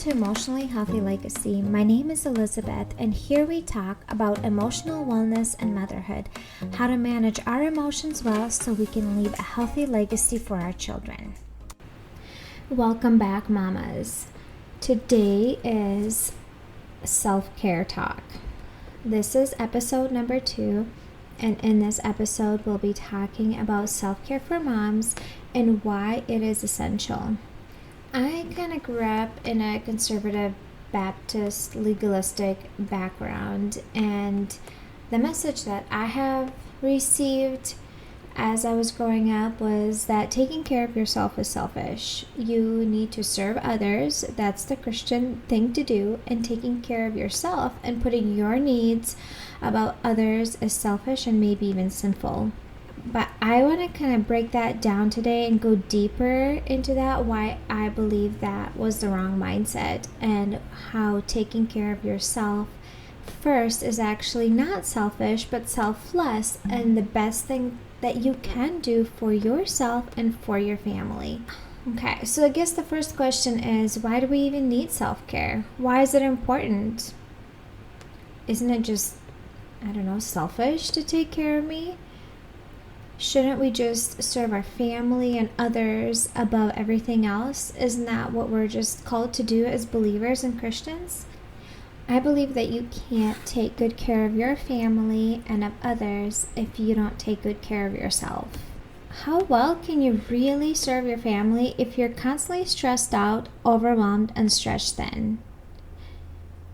to Emotionally Healthy Legacy. My name is Elizabeth, and here we talk about emotional wellness and motherhood, how to manage our emotions well so we can leave a healthy legacy for our children. Welcome back, mamas. Today is self-care talk. This is episode number 2, and in this episode we'll be talking about self-care for moms and why it is essential. I kind of grew up in a conservative Baptist legalistic background, and the message that I have received as I was growing up was that taking care of yourself is selfish. You need to serve others. That's the Christian thing to do. And taking care of yourself and putting your needs about others is selfish and maybe even sinful. But I want to kind of break that down today and go deeper into that, why I believe that was the wrong mindset, and how taking care of yourself first is actually not selfish but selfless, and the best thing that you can do for yourself and for your family. Okay, so I guess the first question is, why do we even need self-care? Why is it important? Isn't it just, selfish to take care of me? Shouldn't we just serve our family and others above everything else? Isn't that what we're just called to do as believers and Christians? I believe that you can't take good care of your family and of others if you don't take good care of yourself. How well can you really serve your family if you're constantly stressed out, overwhelmed, and stretched thin?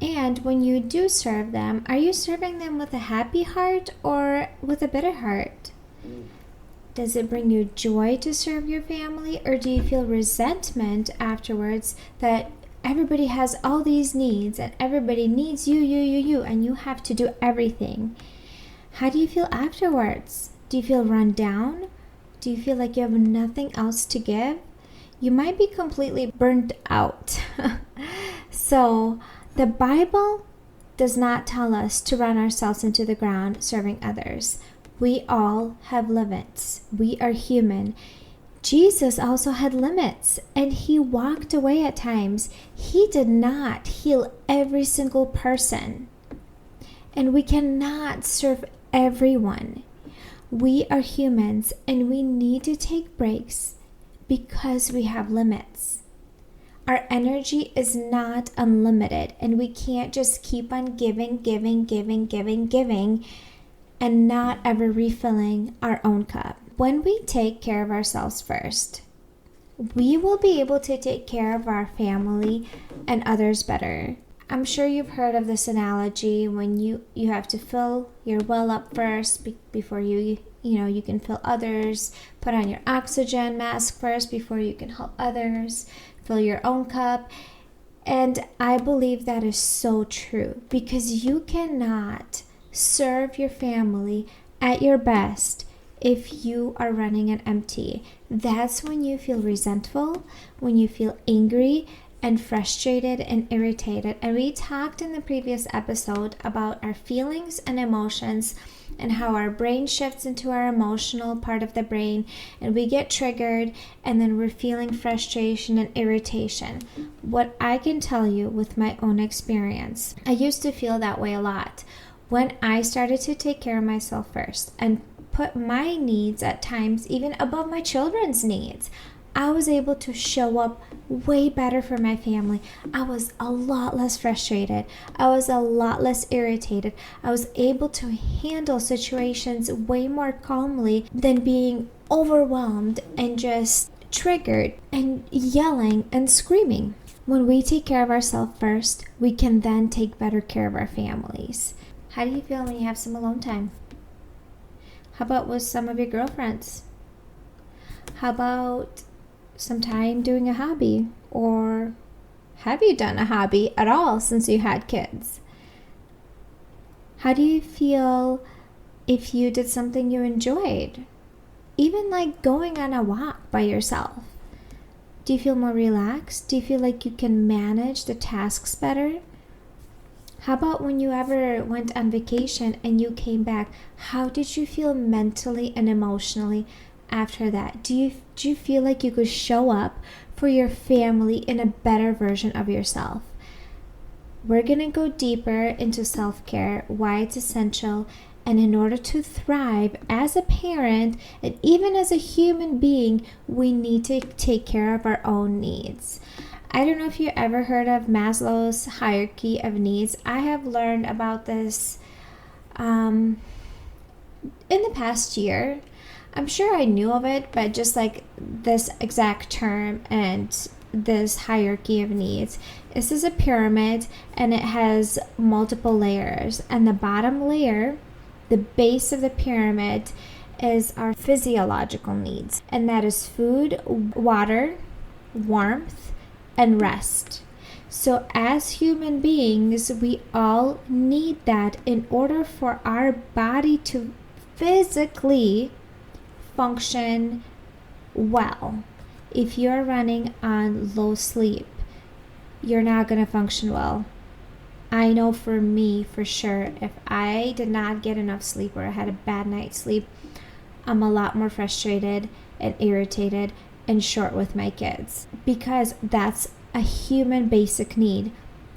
And when you do serve them, are you serving them with a happy heart or with a bitter heart? Does it bring you joy to serve your family, or do you feel resentment afterwards that everybody has all these needs and everybody needs you, and you have to do everything? How do you feel afterwards? Do you feel run down? Do you feel like you have nothing else to give? You might be completely burned out. So the Bible does not tell us to run ourselves into the ground serving others. We all have limits. We are human. Jesus also had limits, and he walked away at times. He did not heal every single person. And we cannot serve everyone. We are humans, and we need to take breaks because we have limits. Our energy is not unlimited, and we can't just keep on giving, and not ever refilling our own cup. When we take care of ourselves first, we will be able to take care of our family and others better. I'm sure you've heard of this analogy when you have to fill your well up first before you can fill others. Put on your oxygen mask first before you can help others. Fill your own cup. And I believe that is so true, because you cannot serve your family at your best if you are running on empty. That's when you feel resentful, when you feel angry and frustrated and irritated. And we talked in the previous episode about our feelings and emotions and how our brain shifts into our emotional part of the brain, and we get triggered, and then we're feeling frustration and irritation. What I can tell you with my own experience, I used to feel that way a lot. When I started to take care of myself first and put my needs at times even above my children's needs, I was able to show up way better for my family. I was a lot less frustrated. I was a lot less irritated. I was able to handle situations way more calmly than being overwhelmed and just triggered and yelling and screaming. When we take care of ourselves first, we can then take better care of our families. How do you feel when you have some alone time? How about with some of your girlfriends? How about some time doing a hobby? Or have you done a hobby at all since you had kids? How do you feel if you did something you enjoyed? Even like going on a walk by yourself. Do you feel more relaxed? Do you feel like you can manage the tasks better? How about when you ever went on vacation and you came back? How did you feel mentally and emotionally after that? Do you feel like you could show up for your family and a better version of yourself. We're going to go deeper into self-care, why it's essential, and in order to thrive as a parent and even as a human being, we need to take care of our own needs. I don't know if you ever heard of Maslow's hierarchy of needs. I have learned about this in the past year. I'm sure I knew of it, but just like this exact term and this hierarchy of needs. This is a pyramid and it has multiple layers. And the bottom layer, the base of the pyramid, is our physiological needs. And that is food, water, warmth, and rest. So as human beings, we all need that in order for our body to physically function well. If you're running on low sleep, you're not going to function well. I know for me, for sure, if I did not get enough sleep or I had a bad night's sleep, I'm a lot more frustrated and irritated and short with my kids, because that's a human basic need.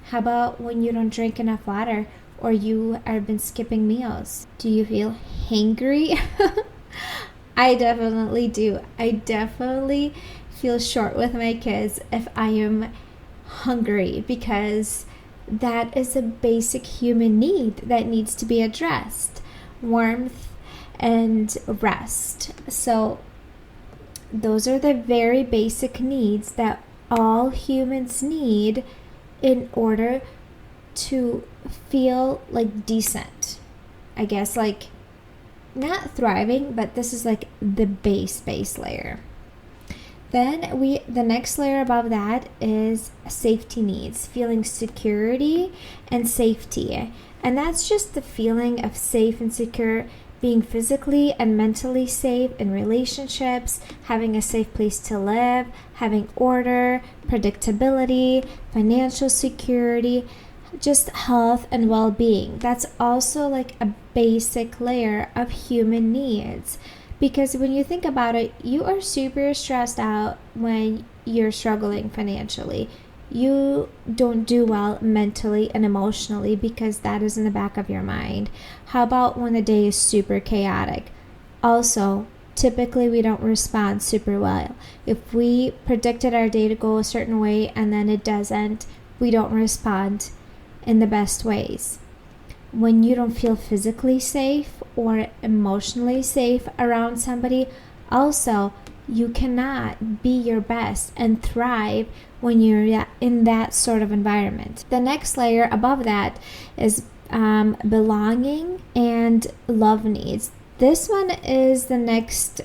How about when you don't drink enough water or you have been skipping meals? Do you feel hangry? I definitely do. I definitely feel short with my kids if I am hungry, because that is a basic human need that needs to be addressed. Warmth and rest. So those are the very basic needs that all humans need in order to feel like decent. I guess like not thriving, but this is like the base layer. Then the next layer above that is safety needs, feeling security and safety. And that's just the feeling of safe and secure, being physically and mentally safe in relationships, having a safe place to live, having order, predictability, financial security, just health and well-being. That's also like a basic layer of human needs. Because when you think about it, you are super stressed out when you're struggling financially. You don't do well mentally and emotionally because that is in the back of your mind. How about when the day is super chaotic? Also, typically we don't respond super well. If we predicted our day to go a certain way and then it doesn't, we don't respond in the best ways. When you don't feel physically safe or emotionally safe around somebody, also you cannot be your best and thrive when you're in that sort of environment. The next layer above that is belonging and love needs. This one is the next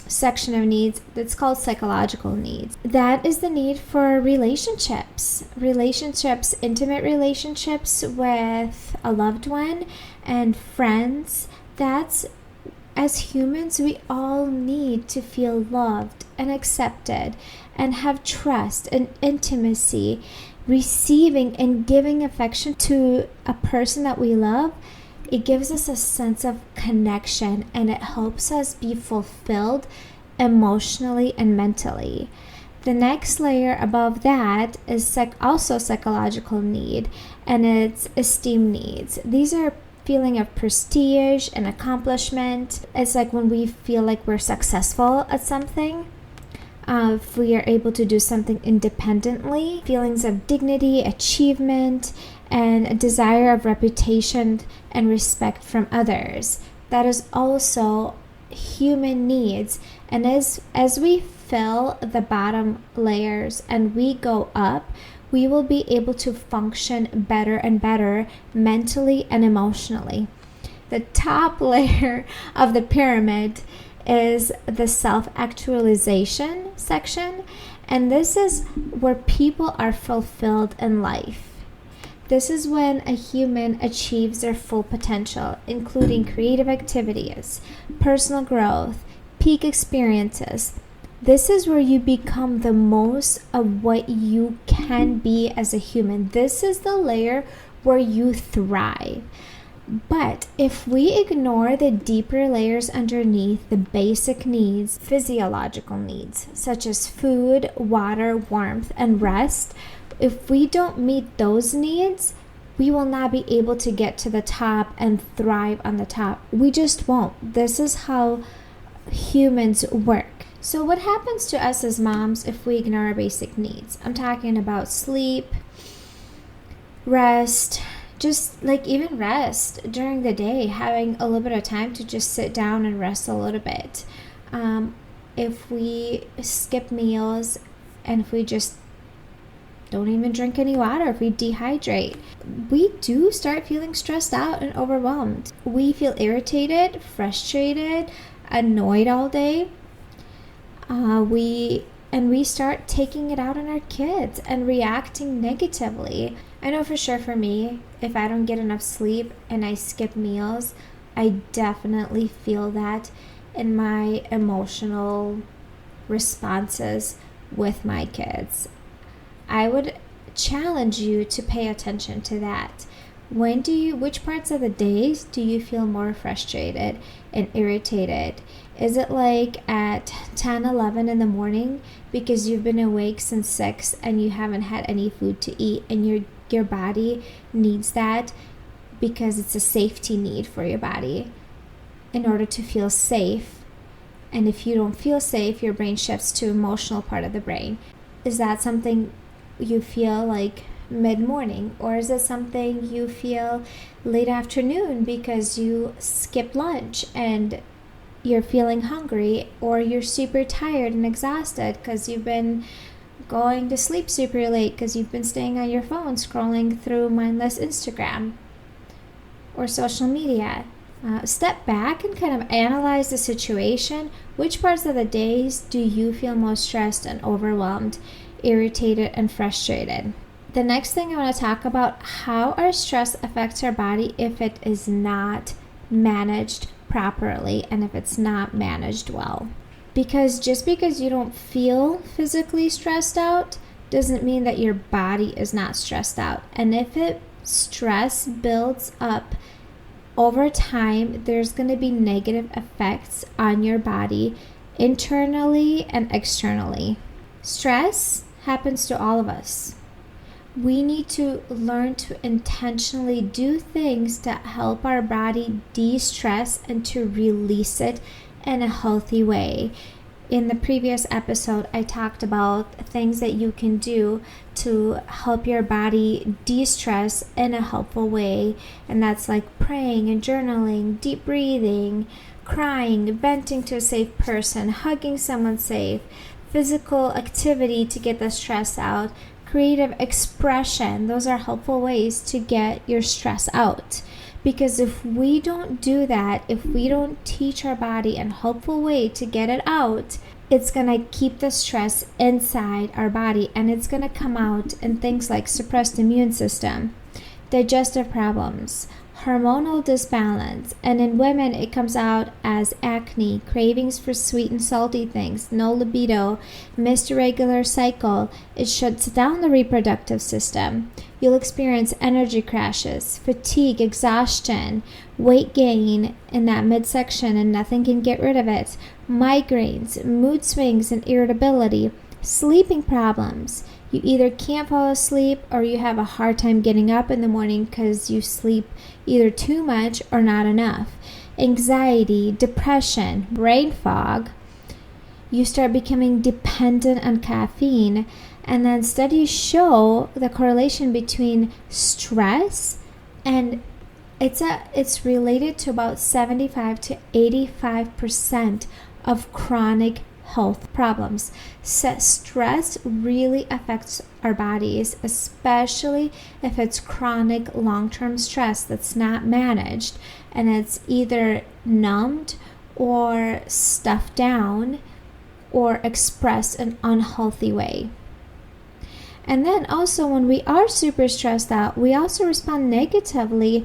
section of needs that's called psychological needs. That is the need for relationships, intimate relationships with a loved one and friends. That's, as humans, we all need to feel loved and accepted and have trust and intimacy, receiving and giving affection to a person that we love. It gives us a sense of connection and it helps us be fulfilled emotionally and mentally. The next layer above that is also psychological need, and it's esteem needs. These are feeling of prestige and accomplishment. It's like when we feel like we're successful at something. If we are able to do something independently, feelings of dignity, achievement, and a desire of reputation and respect from others. That is also human needs. And as we fill the bottom layers and we go up, we will be able to function better and better mentally and emotionally. The top layer of the pyramid is the self-actualization section, and this is where people are fulfilled in life. This is when a human achieves their full potential, including creative activities, personal growth, peak experiences. This is where you become the most of what you can be as a human. This is the layer where you thrive. But if we ignore the deeper layers underneath, the basic needs, physiological needs, such as food, water, warmth, and rest, if we don't meet those needs, we will not be able to get to the top and thrive on the top. We just won't. This is how humans work. So what happens to us as moms if we ignore our basic needs? I'm talking about sleep, rest, just like even rest during the day, having a little bit of time to just sit down and rest a little bit. If we skip meals and if we just don't even drink any water, if we dehydrate, we do start feeling stressed out and overwhelmed. We feel irritated, frustrated, annoyed all day. We start taking it out on our kids and reacting negatively. I know for sure for me, if I don't get enough sleep and I skip meals, I definitely feel that in my emotional responses with my kids. I would challenge you to pay attention to that. Which parts of the days do you feel more frustrated and irritated? Is it like at 10, 11 in the morning because you've been awake since 6 and you haven't had any food to eat and your body needs that because it's a safety need for your body in order to feel safe? And if you don't feel safe, your brain shifts to emotional part of the brain. Is that something you feel like mid-morning, or is it something you feel late afternoon because you skipped lunch and you're feeling hungry, or you're super tired and exhausted because you've been going to sleep super late because you've been staying on your phone scrolling through mindless Instagram or social media? Step back and kind of analyze the situation. Which parts of the days do you feel most stressed and overwhelmed, irritated, and frustrated? The next thing I want to talk about, how our stress affects our body if it is not managed properly and if it's not managed well. Because just because you don't feel physically stressed out doesn't mean that your body is not stressed out. And if stress builds up over time, there's going to be negative effects on your body internally and externally. Stress happens to all of us. We need to learn to intentionally do things to help our body de-stress and to release it in a healthy way. In the previous episode, I talked about things that you can do to help your body de-stress in a helpful way. And that's like praying and journaling, deep breathing, crying, venting to a safe person, hugging someone safe, physical activity to get the stress out, creative expression. Those are helpful ways to get your stress out. Because if we don't do that, if we don't teach our body a helpful way to get it out, it's going to keep the stress inside our body, and it's going to come out in things like suppressed immune system, digestive problems, hormonal disbalance, and in women it comes out as acne, cravings for sweet and salty things, no libido, missed irregular cycle. It shuts down the reproductive system. You'll experience energy crashes, fatigue, exhaustion, weight gain in that midsection and nothing can get rid of it, migraines, mood swings and irritability, sleeping problems. You either can't fall asleep or you have a hard time getting up in the morning because you sleep either too much or not enough. Anxiety, depression, brain fog. You start becoming dependent on caffeine. And then studies show the correlation between stress and it's related to about 75 to 85% of chronic health problems. So stress really affects our bodies, especially if it's chronic long-term stress that's not managed and it's either numbed or stuffed down or expressed in an unhealthy way. And then also when we are super stressed out, we also respond negatively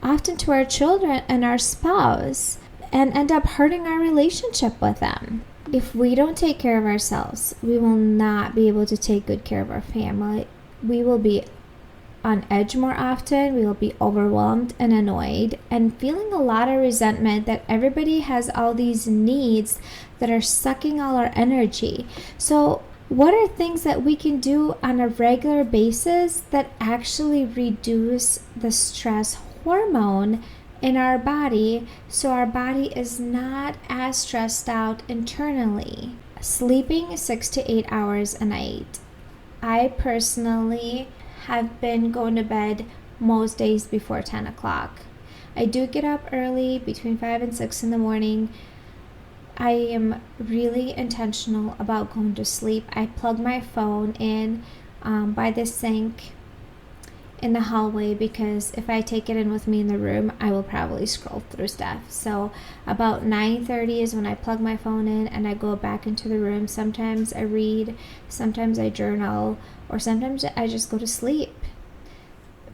often to our children and our spouse and end up hurting our relationship with them. If we don't take care of ourselves, we will not be able to take good care of our family. We will be on edge more often. We will be overwhelmed and annoyed and feeling a lot of resentment that everybody has all these needs that are sucking all our energy. So what are things that we can do on a regular basis that actually reduce the stress hormone in our body so our body is not as stressed out internally? Sleeping 6 to 8 hours a night. I personally have been going to bed most days before 10 o'clock. I do get up early, between 5 and 6 in the morning. I am really intentional about going to sleep. I plug my phone in by the sink in the hallway, because if I take it in with me in the room, I will probably scroll through stuff. So about 9:30 is when I plug my phone in and I go back into the room. Sometimes I read, sometimes I journal, or sometimes I just go to sleep,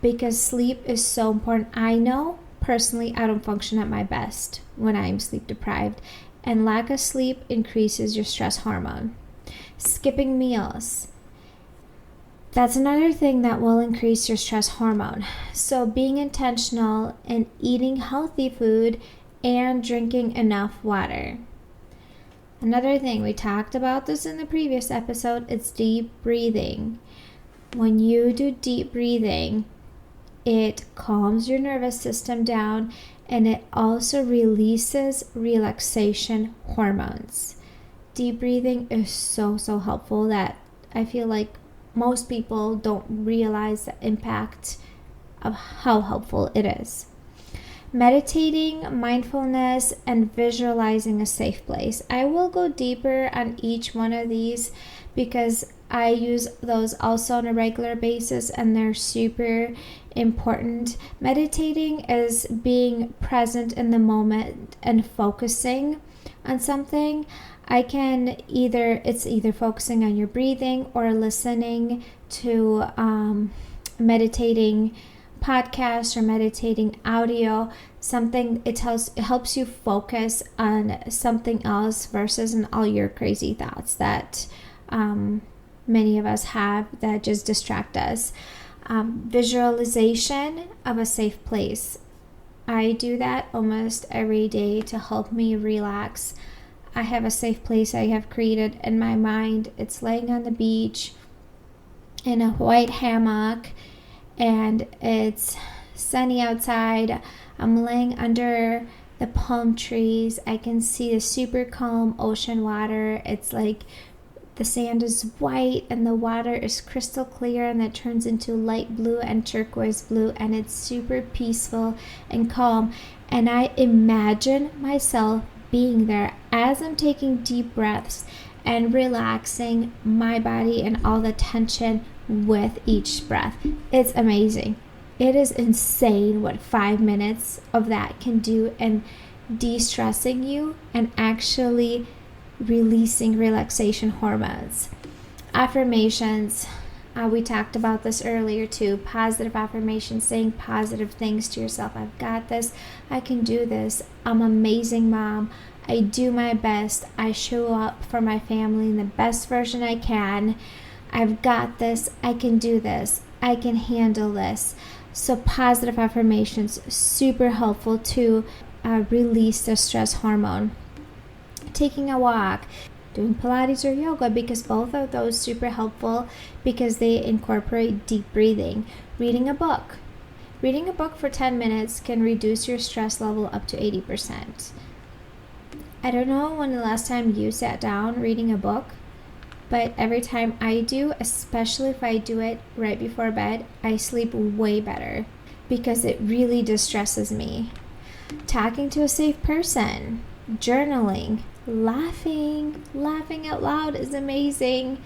because sleep is so important. I know personally I don't function at my best when I'm sleep deprived, and lack of sleep increases your stress hormone. Skipping meals, that's another thing that will increase your stress hormone. So being intentional and eating healthy food and drinking enough water. Another thing, we talked about this in the previous episode, it's deep breathing. When you do deep breathing, it calms your nervous system down, and it also releases relaxation hormones. Deep breathing is so helpful that I feel like most people don't realize the impact of how helpful it is. Meditating, mindfulness, and visualizing a safe place. I will go deeper on each one of these because I use those also on a regular basis, and they're super important. Meditating is being present in the moment and focusing on something. It's either focusing on your breathing or listening to meditating podcast or meditating audio. It helps you focus on something else versus on all your crazy thoughts that many of us have that just distract us. Visualization of a safe place. I do that almost every day to help me relax. I have a safe place I have created in my mind. It's laying on the beach in a white hammock, and it's sunny outside. I'm laying under the palm trees. I can see the super calm ocean water. It's like the sand is white and the water is crystal clear, and it turns into light blue and turquoise blue, and it's super peaceful and calm. And I imagine myself being there as I'm taking deep breaths and relaxing my body and all the tension with each breath. It's amazing. It is insane what 5 minutes of that can do, and de-stressing you and actually releasing relaxation hormones. Affirmations. We talked about this earlier too. Positive affirmations, saying positive things to yourself. I've got this. I can do this. I'm an amazing mom. I do my best. I show up for my family in the best version I can. I've got this. I can do this. I can handle this. So positive affirmations, super helpful to release the stress hormone. Taking a walk, doing Pilates or yoga, because both of those super helpful because they incorporate deep breathing. Reading a book. Reading a book for 10 minutes can reduce your stress level up to 80%. I don't know when the last time you sat down reading a book, but every time I do, especially if I do it right before bed, I sleep way better because it really distresses me. Talking to a safe person, journaling, laughing out loud is amazing.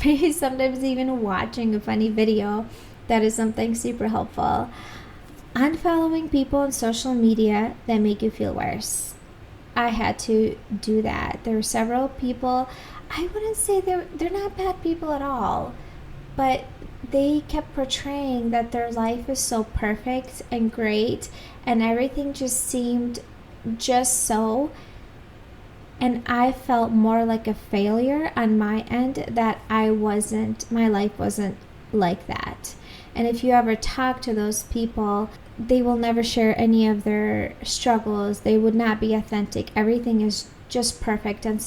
Maybe sometimes even watching a funny video, that is something super helpful. Unfollowing people on social media that make you feel worse. I had to do that. There were several people, I wouldn't say they're not bad people at all, but they kept portraying that their life is so perfect and great, and everything just seemed just so. And I felt more like a failure on my end, that my life wasn't like that. And if you ever talk to those people, they will never share any of their struggles. They would not be authentic. Everything is just perfect. And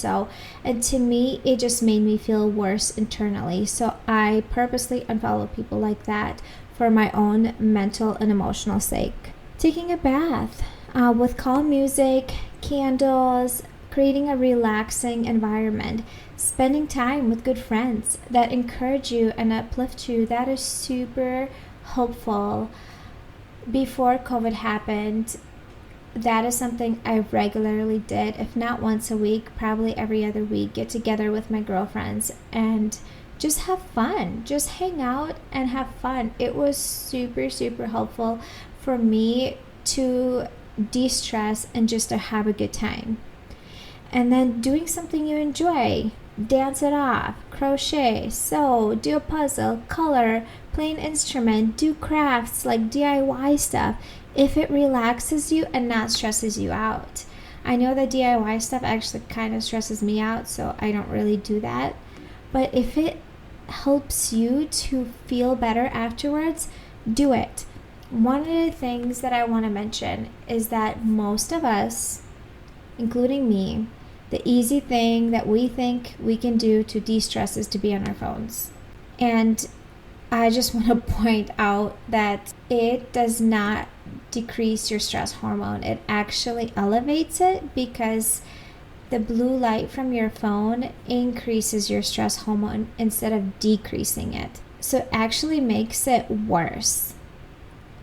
to me, it just made me feel worse internally. So I purposely unfollow people like that for my own mental and emotional sake. Taking a bath with calm music, candles, creating a relaxing environment, spending time with good friends that encourage you and uplift you, that is super helpful. Before COVID happened, that is something I regularly did, if not once a week, probably every other week, get together with my girlfriends and just have fun, just hang out and have fun. It was super, super helpful for me to de-stress and just to have a good time. And then doing something you enjoy, dance it off, crochet, sew, do a puzzle, color, play an instrument, do crafts like DIY stuff, if it relaxes you and not stresses you out. I know that DIY stuff actually kind of stresses me out, so I don't really do that. But if it helps you to feel better afterwards, do it. One of the things that I want to mention is that most of us, including me, the easy thing that we think we can do to de-stress is to be on our phones. And I just want to point out that it does not decrease your stress hormone. It actually elevates it, because the blue light from your phone increases your stress hormone instead of decreasing it. So it actually makes it worse.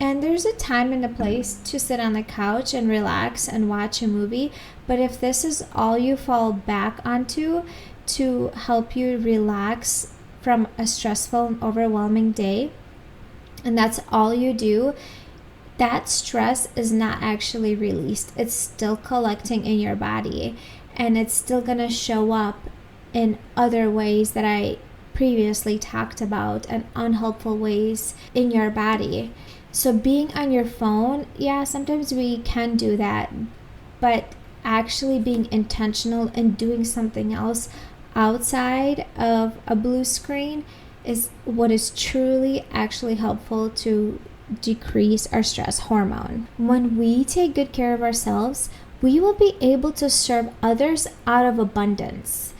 And there's a time and a place to sit on the couch and relax and watch a movie. But if this is all you fall back onto to help you relax from a stressful and overwhelming day, and that's all you do, that stress is not actually released. It's still collecting in your body, and it's still going to show up in other ways that I previously talked about, and unhelpful ways in your body. So being on your phone, yeah, sometimes we can do that, but actually being intentional and doing something else outside of a blue screen is what is truly actually helpful to decrease our stress hormone. When we take good care of ourselves, we will be able to serve others out of abundance.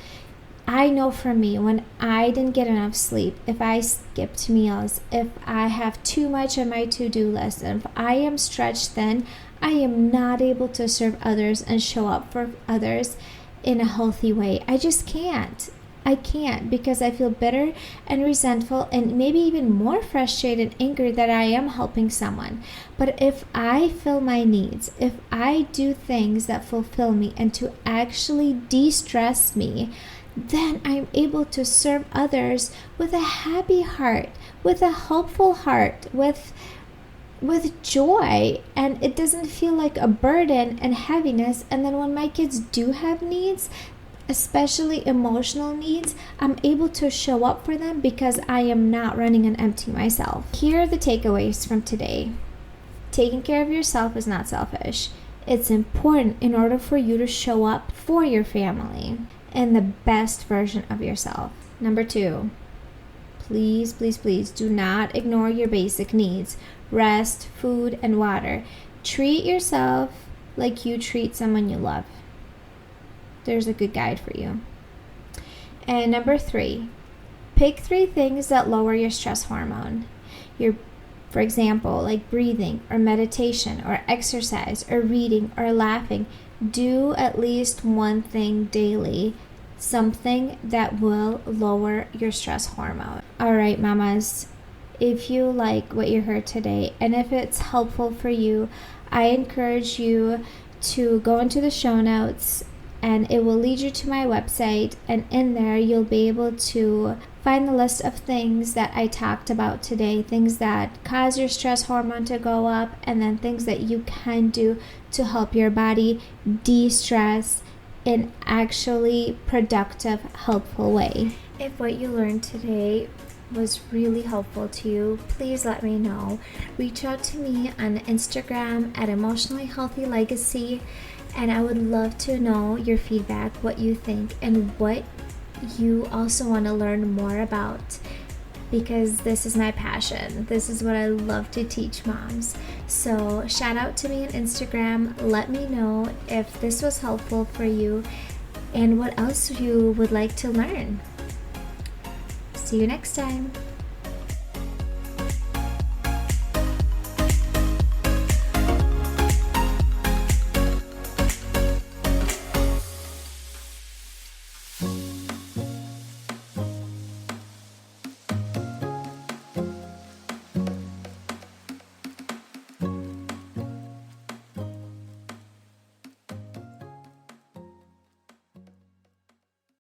I know for me, when I didn't get enough sleep, if I skipped meals, if I have too much on my to-do list, and if I am stretched thin, I am not able to serve others and show up for others in a healthy way. I just can't. I can't, because I feel bitter and resentful and maybe even more frustrated and angry that I am helping someone. But if I fill my needs, if I do things that fulfill me and to actually de-stress me, then I'm able to serve others with a happy heart, with a hopeful heart, with joy, and it doesn't feel like a burden and heaviness. And then when my kids do have needs, especially emotional needs, I'm able to show up for them because I am not running on empty myself. Here are the takeaways from today. Taking care of yourself is not selfish. It's important in order for you to show up for your family and the best version of yourself. Number 2, please, please, please do not ignore your basic needs: rest, food, and water. Treat yourself like you treat someone you love. There's a good guide for you. And number 3, pick 3 things that lower your stress hormone. For example, like breathing or meditation or exercise or reading or laughing. Do at least one thing daily, something that will lower your stress hormone. All right, mamas, if you like what you heard today, and if it's helpful for you, I encourage you to go into the show notes, and it will lead you to my website, and in there you'll be able to find the list of things that I talked about today, things that cause your stress hormone to go up, and then things that you can do to help your body de-stress in actually productive, helpful way. If what you learned today was really helpful to you, please let me know. Reach out to me on Instagram at Emotionally Healthy Legacy, and I would love to know your feedback, what you think, and what you also want to learn more about. because this is my passion. This is what I love to teach moms. So shout out to me on Instagram. Let me know if this was helpful for you and what else you would like to learn. See you next time.